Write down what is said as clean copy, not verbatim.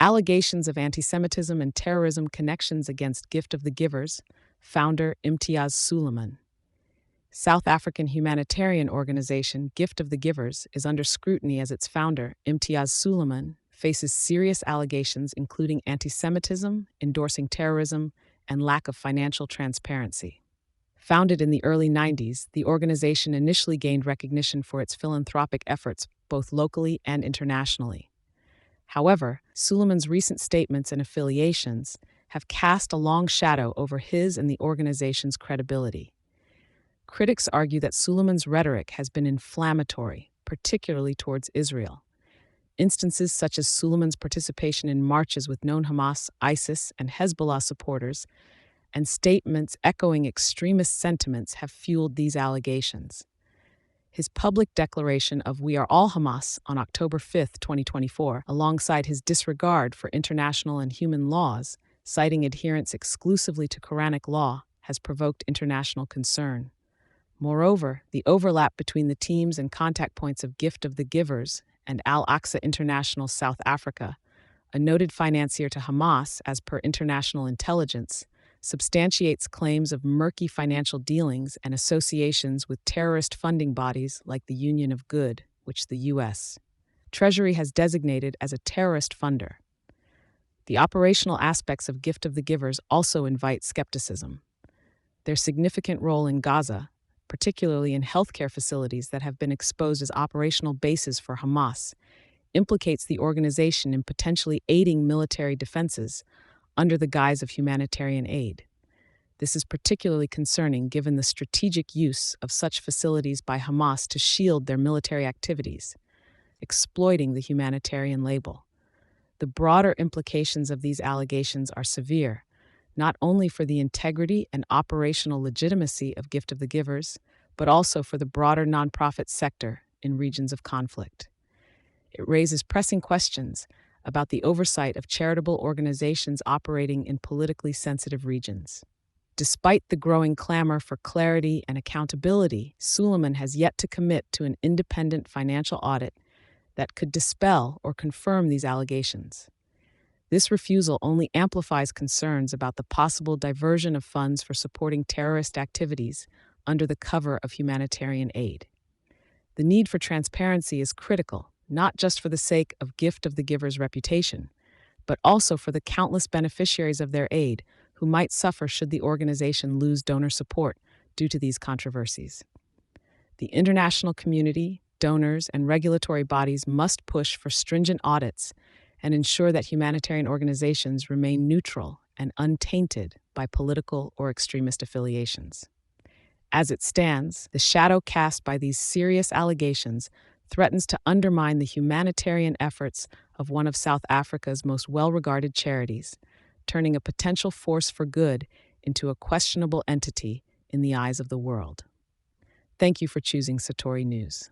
Allegations of antisemitism and terrorism connections against Gift of the Givers, founder Imtiaz Sooliman. South African humanitarian organization Gift of the Givers is under scrutiny as its founder, Imtiaz Sooliman, faces serious allegations including antisemitism, endorsing terrorism, and lack of financial transparency. Founded in the early 90s, the organization initially gained recognition for its philanthropic efforts both locally and internationally. However, Sooliman's recent statements and affiliations have cast a long shadow over his and the organization's credibility. Critics argue that Sooliman's rhetoric has been inflammatory, particularly towards Israel. Instances such as Sooliman's participation in marches with known Hamas, ISIS, and Hezbollah supporters, and statements echoing extremist sentiments have fueled these allegations. His public declaration of "We are all Hamas" on October 5, 2024, alongside his disregard for international and human laws, citing adherence exclusively to Quranic law, has provoked international concern. Moreover, the overlap between the teams and contact points of Gift of the Givers and Al-Aqsa International South Africa, a noted financier to Hamas as per international intelligence, substantiates claims of murky financial dealings and associations with terrorist funding bodies like the Union of Good, which the U.S. Treasury has designated as a terrorist funder. The operational aspects of Gift of the Givers also invite skepticism. Their significant role in Gaza, particularly in healthcare facilities that have been exposed as operational bases for Hamas, implicates the organization in potentially aiding military defenses under the guise of humanitarian aid. This is particularly concerning given the strategic use of such facilities by Hamas to shield their military activities, exploiting the humanitarian label. The broader implications of these allegations are severe, not only for the integrity and operational legitimacy of Gift of the Givers, but also for the broader nonprofit sector in regions of conflict. It raises pressing questions about the oversight of charitable organizations operating in politically sensitive regions. Despite the growing clamor for clarity and accountability, Sooliman has yet to commit to an independent financial audit that could dispel or confirm these allegations. This refusal only amplifies concerns about the possible diversion of funds for supporting terrorist activities under the cover of humanitarian aid. The need for transparency is critical, not just for the sake of Gift of the Giver's reputation, but also for the countless beneficiaries of their aid who might suffer should the organization lose donor support due to these controversies. The international community, donors, and regulatory bodies must push for stringent audits and ensure that humanitarian organizations remain neutral and untainted by political or extremist affiliations. As it stands, the shadow cast by these serious allegations threatens to undermine the humanitarian efforts of one of South Africa's most well-regarded charities, turning a potential force for good into a questionable entity in the eyes of the world. Thank you for choosing Satori News.